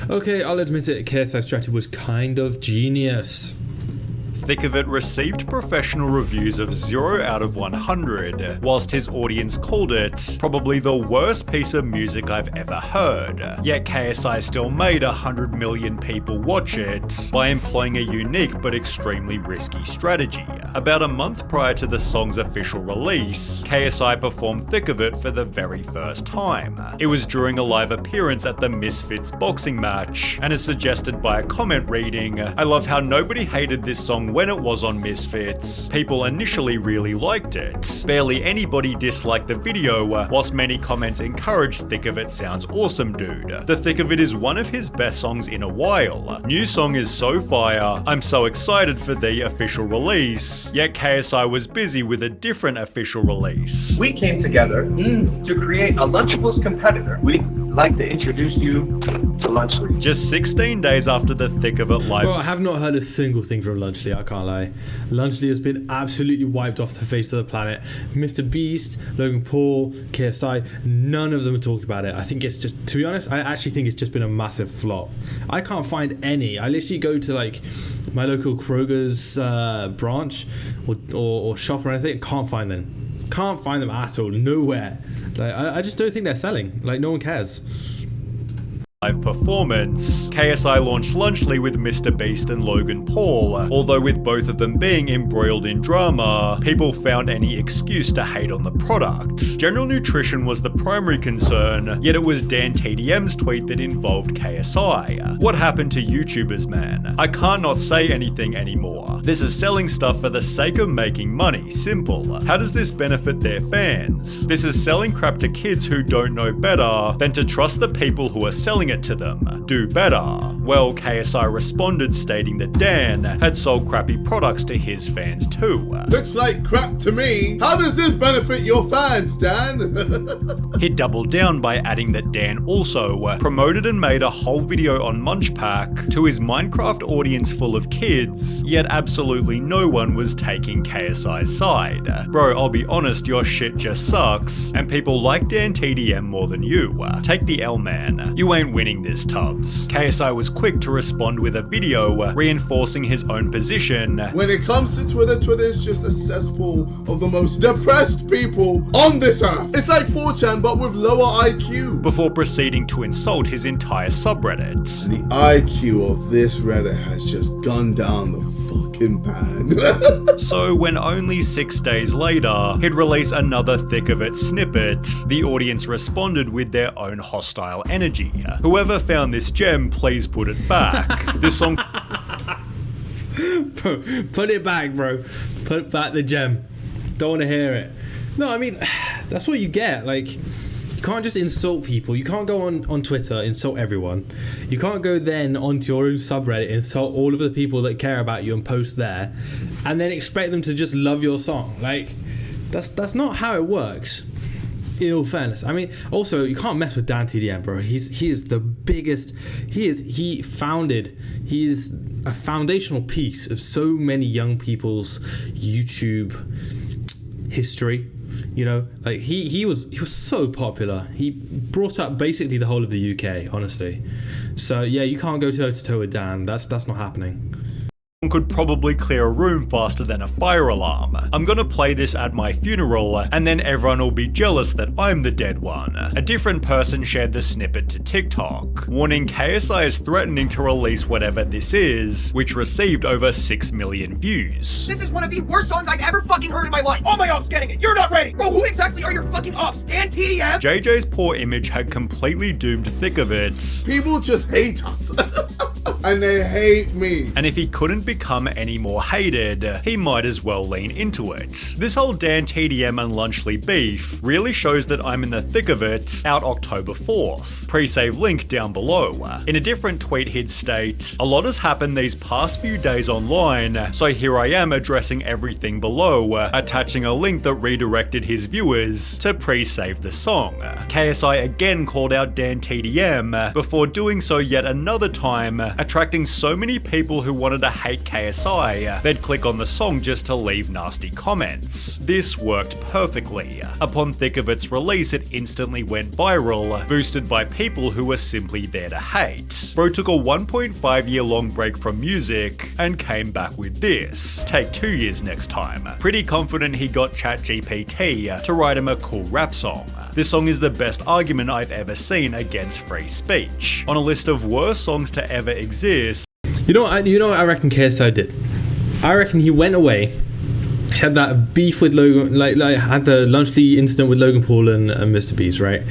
Okay, I'll admit it, KSI's strategy was kind of genius. Thick of It received professional reviews of 0 out of 100, whilst his audience called it probably the worst piece of music I've ever heard. Yet KSI still made 100 million people watch it by employing a unique but extremely risky strategy. About a month prior to the song's official release, KSI performed Thick of It for the very first time. It was during a live appearance at the Misfits boxing match, and as suggested by a comment reading, "I love how nobody hated this song when it was on Misfits. People initially really liked it. Barely anybody disliked the video, whilst many comments encouraged Thick of It sounds awesome, dude. The Thick of It is one of his best songs in a while. New song is so fire. I'm so excited for the official release." Yet KSI was busy with a different official release. We came together to create a Lunchables competitor. We'd like to introduce you to Lunchly. Just 16 days after the Thick of It live. Bro, I have not heard a single thing from Lunchly, I can't lie. Lunchly has been absolutely wiped off the face of the planet. Mr. Beast, Logan Paul, KSI, none of them are talking about it. I think it's just, to be honest, I actually think it's just been a massive flop. I can't find any. I literally go to like my local Kroger's branch or shop or anything, can't find them. Can't find them at all, nowhere. Like, I just don't think they're selling. Like, no one cares. Live performance. KSI launched Lunchly with Mr. Beast and Logan Paul, although with both of them being embroiled in drama, people found any excuse to hate on the product. General nutrition was the primary concern, yet it was DanTDM's tweet that involved KSI. What happened to YouTubers, man? I can't not say anything anymore. This is selling stuff for the sake of making money, simple. How does this benefit their fans? This is selling crap to kids who don't know better than to trust the people who are selling it to them. Do better. Well, KSI responded stating that Dan had sold crappy products to his fans too. Looks like crap to me. How does this benefit your fans, Dan? He doubled down by adding that Dan also promoted and made a whole video on Munchpak to his Minecraft audience full of kids, yet absolutely no one was taking KSI's side. Bro, I'll be honest, your shit just sucks, and people like DanTDM more than you. Take the L, man. You ain't winning this, Tubbs. KSI was quick to respond with a video reinforcing his own position. When it comes to Twitter, Twitter is just a cesspool of the most depressed people on this earth. It's like 4chan but with lower IQ. Before proceeding to insult his entire subreddit. The IQ of this Reddit has just gone down the fucking pan. So when only 6 days later, he'd release another Thick of It snippet, the audience responded with their own hostile energy. Whoever found this gem, please put it back. This song... Bro, put it back, bro. Put back the gem. Don't want to hear it. No, I mean, that's what you get. Like, you can't just insult people. You can't go on Twitter, insult everyone. You can't go then onto your own subreddit, insult all of the people that care about you and post there, and then expect them to just love your song. Like, that's not how it works. In all fairness, I mean, also you can't mess with DanTDM, bro. He is the biggest. He is a foundational piece of so many young people's YouTube history. You know, like he was so popular. He brought up basically the whole of the UK, honestly. So yeah, you can't go toe to toe with Dan. That's not happening. Could probably clear a room faster than a fire alarm. I'm gonna play this at my funeral, and then everyone will be jealous that I'm the dead one. A different person shared the snippet to TikTok, warning KSI is threatening to release whatever this is, which received over 6 million views. This is one of the worst songs I've ever fucking heard in my life. All my ops getting it. You're not ready. Bro, who exactly are your fucking ops? DanTDM? JJ's poor image had completely doomed Thick of It. People just hate us. And they hate me. And if he couldn't become any more hated, he might as well lean into it. This whole DanTDM and Lunchly beef really shows that I'm in the thick of it, out October 4th. Pre-save link down below. In a different tweet he'd state, "A lot has happened these past few days online, so here I am addressing everything below, attaching a link that redirected his viewers to pre-save the song." KSI again called out DanTDM, before doing so yet another time, attracting so many people who wanted to hate KSI, they'd click on the song just to leave nasty comments. This worked perfectly. Upon Thick of It's release, it instantly went viral, boosted by people who were simply there to hate. Bro took a 1.5-year long break from music and came back with this. Take 2 years next time. Pretty confident he got ChatGPT to write him a cool rap song. This song is the best argument I've ever seen against free speech. On a list of worst songs to ever exist. You know what I reckon KSI did? I reckon he went away, had that beef with Logan, like had the Lunchley incident with Logan Paul and Mr. Beast, right?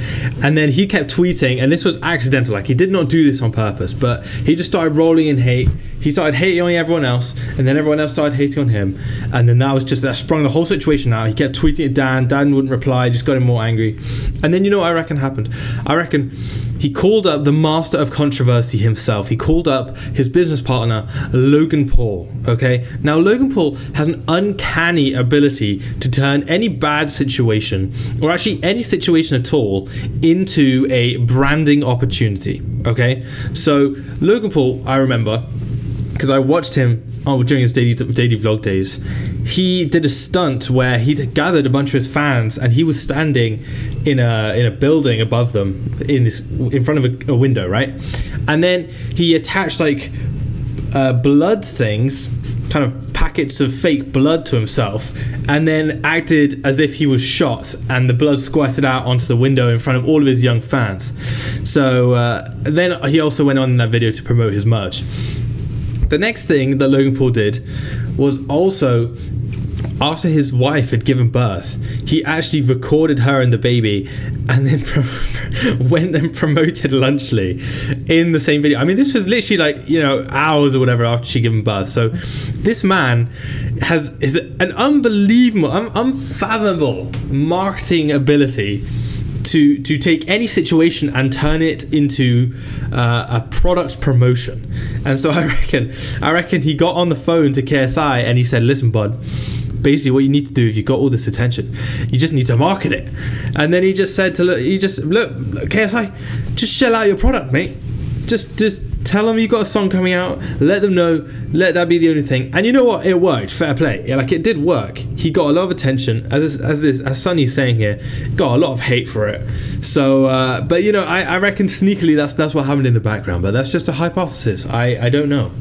And then he kept tweeting, and this was accidental, like he did not do this on purpose, but he just started rolling in hate. He started hating on everyone else, and then everyone else started hating on him, and then that sprung the whole situation out. He kept tweeting at Dan wouldn't reply, just got him more angry. And then you know what I reckon happened? I reckon he called up the master of controversy himself. He called up his business partner, Logan Paul, okay? Now, Logan Paul has an uncanny ability to turn any bad situation, or actually any situation at all, into a branding opportunity, okay? So, Logan Paul, I remember, because I watched him during his daily vlog days, he did a stunt where he gathered a bunch of his fans and he was standing in a building above them in front of a window, right? And then he attached like blood things, kind of packets of fake blood to himself, and then acted as if he was shot and the blood squirted out onto the window in front of all of his young fans. So then he also went on in that video to promote his merch. The next thing that Logan Paul did was also, after his wife had given birth, he actually recorded her and the baby and then went and promoted Lunchley in the same video. I mean, this was literally like, hours or whatever after she given birth. So this man is an unbelievable, unfathomable marketing ability to take any situation and turn it into a product promotion. And so I reckon he got on the phone to KSI and he said, listen, bud, basically what you need to do, if you've got all this attention, you just need to market it. And then he just said look, KSI, just shell out your product, mate. Just tell them you got a song coming out, let them know, let that be the only thing. And you know what, it worked, fair play. It did work. He got a lot of attention, as Sonny's saying here, got a lot of hate for it. So but I reckon sneakily that's what happened in the background, but that's just a hypothesis. I don't know.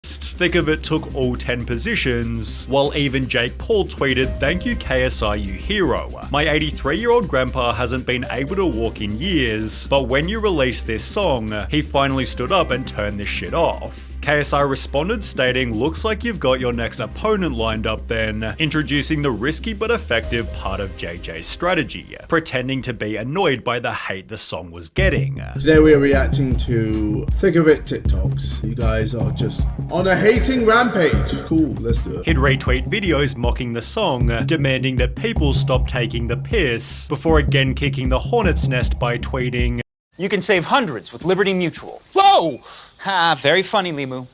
Thick of It took all 10 positions, while even Jake Paul tweeted, "Thank you KSI, you hero. My 83-year-old grandpa hasn't been able to walk in years, but when you released this song, he finally stood up and turned this shit off." KSI responded stating, "Looks like you've got your next opponent lined up then," introducing the risky but effective part of JJ's strategy, pretending to be annoyed by the hate the song was getting. Today we are reacting to Thick of It TikToks. You guys are just on a hating rampage. Cool, let's do it. He'd retweet videos mocking the song, demanding that people stop taking the piss, before again kicking the hornet's nest by tweeting, "You can save hundreds with Liberty Mutual." Whoa! Ha, very funny, Limu.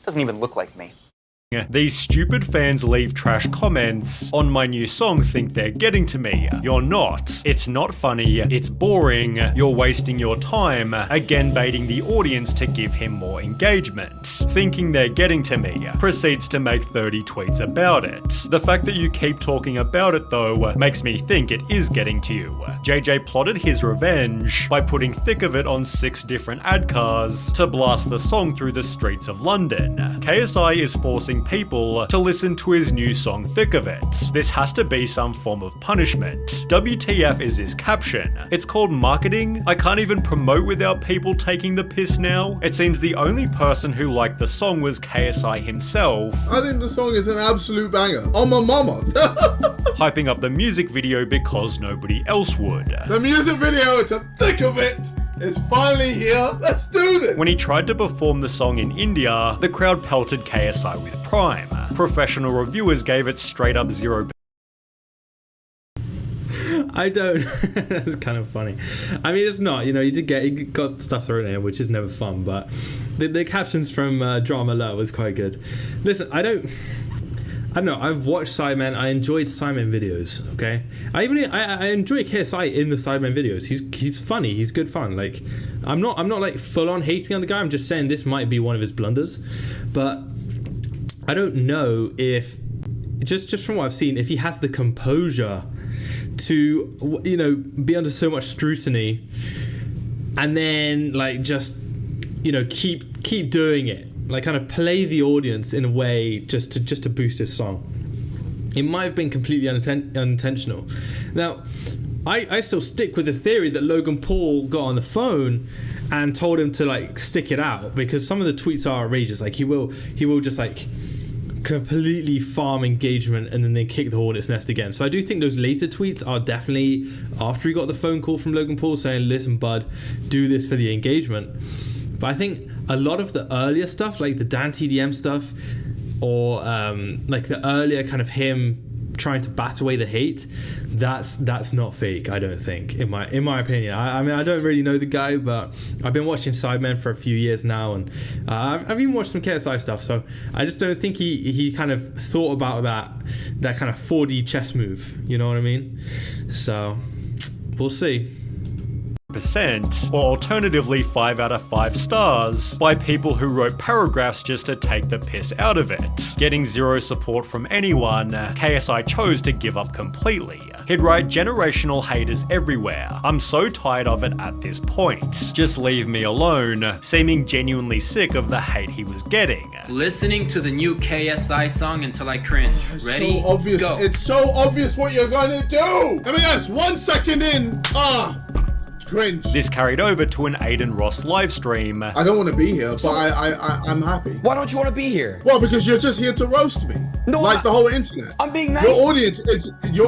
Doesn't even look like me. "These stupid fans leave trash comments on my new song, think they're getting to me. You're not. It's not funny, it's boring, you're wasting your time," again baiting the audience to give him more engagement. "Thinking they're getting to me," proceeds to make 30 tweets about it. "The fact that you keep talking about it though makes me think it is getting to you." JJ plotted his revenge by putting Thick of It on 6 different ad cars to blast the song through the streets of London. KSI is forcing people to listen to his new song Thick of It. This has to be some form of punishment. WTF is his caption. It's called marketing. I can't even promote without people taking the piss now. It seems the only person who liked the song was KSI himself. I think the song is an absolute banger. On my mama. Hyping up the music video because nobody else would. The music video to Thick of It is finally here. Let's do this. When he tried to perform the song in India, the crowd pelted KSI with Prime. Professional reviewers gave it straight up 0. I don't. That's kind of funny. I mean, it's not. You got stuff thrown in, which is never fun. But the captions from Drama Low was quite good. Listen, I I don't know. I've watched Sidemen. I enjoyed Sidemen videos. Okay, I enjoy KSI in the Sidemen videos. He's funny. He's good fun. Like, I'm not like full on hating on the guy. I'm just saying this might be one of his blunders. But I don't know if just from what I've seen, if he has the composure to, you know, be under so much scrutiny, and then like just, you know, keep doing it. Like, kind of play the audience in a way just to boost his song. It might have been completely unintentional. Now, I still stick with the theory that Logan Paul got on the phone and told him to like stick it out, because some of the tweets are outrageous. Like, he will just like completely farm engagement and then they kick the hornet's nest again. So I do think those later tweets are definitely after he got the phone call from Logan Paul saying, listen bud, do this for the engagement. But I think a lot of the earlier stuff, like the DanTDM stuff, or like the earlier kind of him trying to bat away the hate, that's not fake, I don't think, in my opinion. I mean, I don't really know the guy, but I've been watching Sidemen for a few years now, and I've even watched some KSI stuff, so I just don't think he kind of thought about that kind of 4D chess move, you know what I mean? So we'll see. Or alternatively 5 out of 5 stars by people who wrote paragraphs just to take the piss out of it. Getting zero support from anyone, KSI chose to give up completely. He'd write generational haters everywhere. I'm so tired of it at this point. Just leave me alone, seeming genuinely sick of the hate he was getting. Listening to the new KSI song until I cringe. Ready? So obvious. Go. It's so obvious what you're gonna do. I mean, that's 1 second in. Cringe. This carried over to an Aiden Ross livestream. I don't want to be here, but I'm happy. Why don't you want to be here? Well, because you're just here to roast me. No, like the whole internet. I'm being nice. Your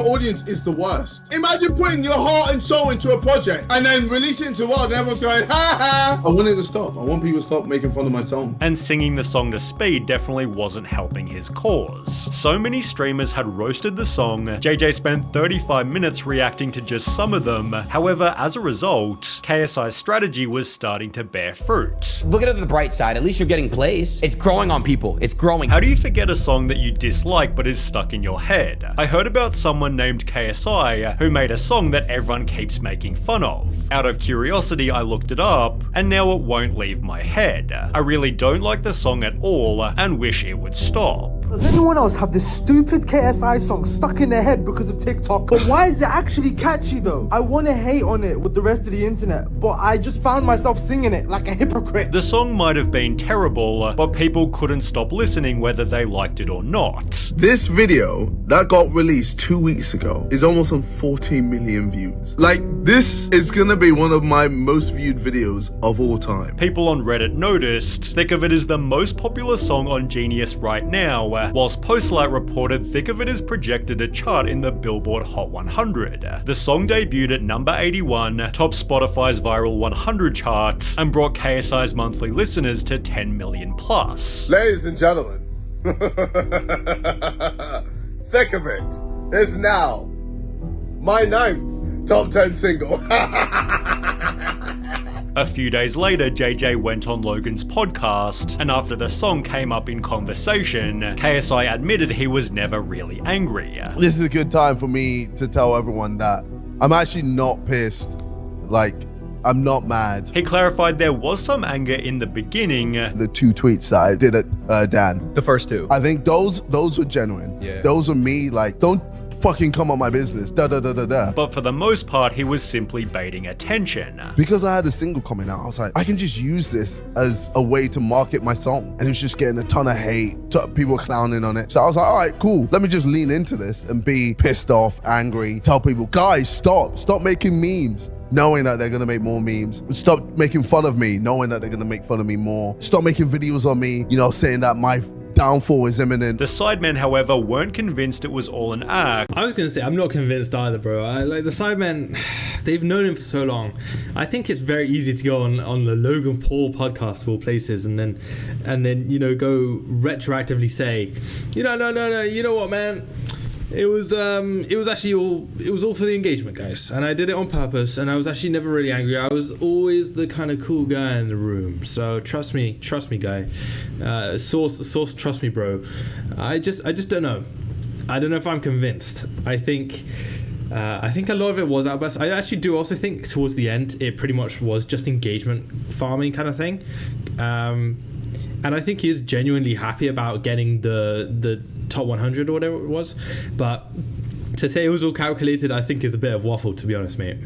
audience is the worst. Imagine putting your heart and soul into a project and then releasing it into the world and everyone's going, ha ha. I want it to stop. I want people to stop making fun of my song. And singing the song to speed definitely wasn't helping his cause. So many streamers had roasted the song. JJ spent 35 minutes reacting to just some of them. However, as a result, KSI's strategy was starting to bear fruit. Look at it on the bright side. At least you're getting plays. It's growing on people. It's growing. How do you forget a song that you dislike but is stuck in your head? I heard about someone named KSI who made a song that everyone keeps making fun of. Out of curiosity, I looked it up, and now it won't leave my head. I really don't like the song at all and wish it would stop. Does anyone else have this stupid KSI song stuck in their head because of TikTok? But why is it actually catchy though? I want to hate on it with the rest of the internet, but I just found myself singing it like a hypocrite. The song might have been terrible, but people couldn't stop listening whether they liked it or not. This video that got released 2 weeks ago is almost on 14 million views. Like, this is gonna be one of my most viewed videos of all time. People on Reddit noticed Thick of It is the most popular song on Genius right now, whilst Postlight reported Thick of It is projected to chart in the Billboard Hot 100. The song debuted at number 81, topped Spotify's Viral 100 chart, and brought KSI's monthly listeners to 10 million plus. Ladies and gentlemen, Thick of It is now my 9th top 10 single. A few days later, JJ went on Logan's podcast, and after the song came up in conversation, KSI admitted he was never really angry. This is a good time for me to tell everyone that I'm actually not pissed. Like, I'm not mad. He clarified there was some anger in the beginning. The 2 tweets that I did at Dan. The first 2. I think those were genuine. Yeah. Those were me, like, don't fucking come on my business, da da da da da. But for the most part, he was simply baiting attention. Because I had a single coming out, I was like, I can just use this as a way to market my song. And it was just getting a ton of hate, people were clowning on it. So I was like, all right, cool. Let me just lean into this and be pissed off, angry, tell people, guys, stop making memes, knowing that they're gonna make more memes. Stop making fun of me, knowing that they're gonna make fun of me more. Stop making videos on me, you know, saying that my downfall is imminent. The Sidemen, however, weren't convinced it was all an act. I was gonna say, I'm not convinced either, bro. Like, the Sidemen, they've known him for so long. I think it's very easy to go on the Logan Paul podcast of all places and then you know, go retroactively say, no, you know what, man? It was actually all for the engagement, guys, and I did it on purpose, and I was actually never really angry. I was always the kind of cool guy in the room, so trust me, guy. Source, trust me, bro. I just don't know. I don't know if I'm convinced. I think a lot of it was outbursts. I actually do also think towards the end it pretty much was just engagement farming kind of thing, and I think he is genuinely happy about getting the top 100 or whatever it was, but to say it was all calculated, I think is a bit of waffle, to be honest, mate.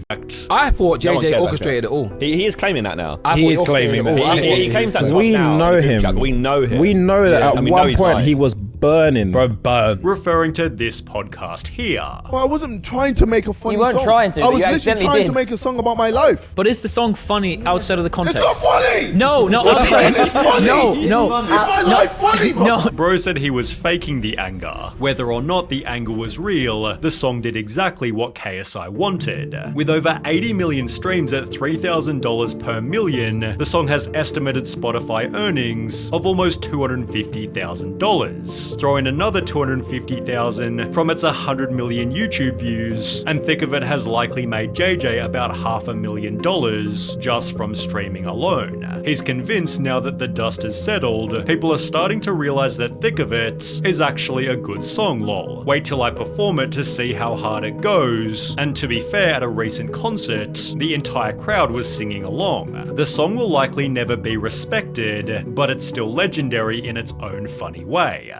I thought JJ orchestrated it all. He is claiming that now. He is claiming that. He claims that to us now. We know him. We know him. We know that at one point he was burning. Bro, burn. Referring to this podcast here. Well, I wasn't trying to make a funny song. You weren't trying to. I was literally trying to make a song about my life. But is the song funny outside of the context? It's not funny! No, outside. It's funny! No. It's my life funny, bro! No. Bro said he was faking the anger. Whether or not the anger was real, the song did exactly what KSI wanted. With over 80 million streams at $3,000 per million, the song has estimated Spotify earnings of almost $250,000. Throw in another $250,000 from its 100 million YouTube views, and Thick of It has likely made JJ about $500,000 just from streaming alone. He's convinced now that the dust has settled, people are starting to realize that Thick of It is actually a good song, lol. Wait till I perform it to see how hard it goes. And to be fair, at a recent concert, the entire crowd was singing along. The song will likely never be respected, but it's still legendary in its own funny way.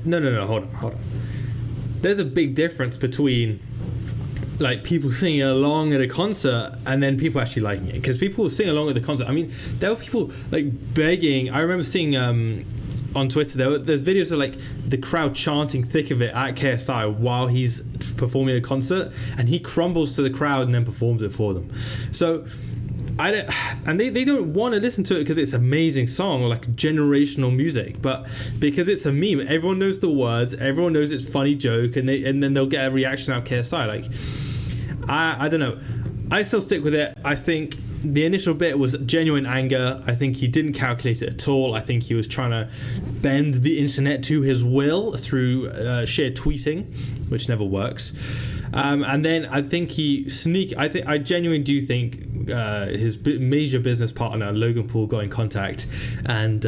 No, hold on. There's a big difference between like people singing along at a concert and then people actually liking it, because people will sing along at the concert. I mean, there were people like begging. I remember seeing on Twitter there's videos of like the crowd chanting Thick of It at KSI while he's performing a concert, and he crumbles to the crowd and then performs it for them. So they don't want to listen to it because it's an amazing song or like generational music, but because it's a meme, everyone knows the words, everyone knows it's a funny joke, and then they'll get a reaction out of KSI. Like, I don't know. I still stick with it. I think the initial bit was genuine anger. I think he didn't calculate it at all. I think he was trying to bend the internet to his will through shared tweeting, which never works. And then I think I genuinely do think his major business partner, Logan Paul, got in contact and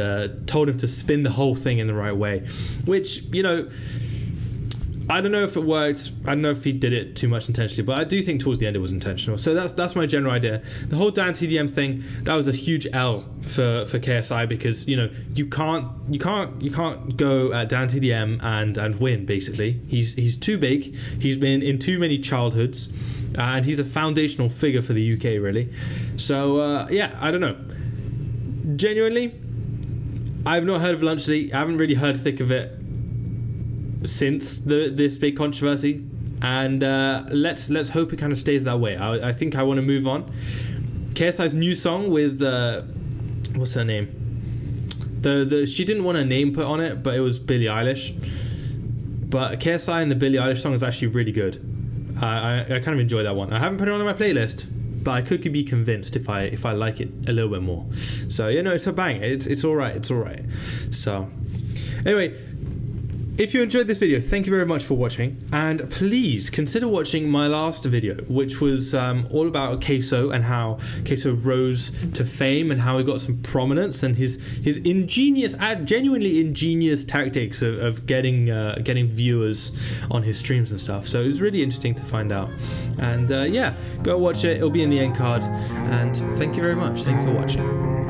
told him to spin the whole thing in the right way, which, you know, I don't know if it worked. I don't know if he did it too much intentionally, but I do think towards the end it was intentional. So that's my general idea. The whole DanTDM thing, that was a huge L for KSI, because, you know, you can't go at DanTDM and win. Basically, he's too big. He's been in too many childhoods, and he's a foundational figure for the UK, really. So yeah, I don't know. Genuinely, I've not heard of Lunchley. I haven't really heard Thick of It since this big controversy, and let's hope it kind of stays that way. I think I want to move on. KSI's new song with what's her name? She didn't want a name put on it, but it was Billie Eilish. But KSI and the Billie Eilish song is actually really good. I kind of enjoy that one. I haven't put it on my playlist, but I could be convinced if I like it a little bit more. So, you know, it's a bang. It's all right. So anyway, if you enjoyed this video, thank you very much for watching, and please consider watching my last video, which was all about Queso and how Queso rose to fame and how he got some prominence, and his ingenious, genuinely ingenious tactics of getting viewers on his streams and stuff. So it was really interesting to find out, and yeah, go watch it. It'll be in the end card, and thank you very much. Thank you for watching.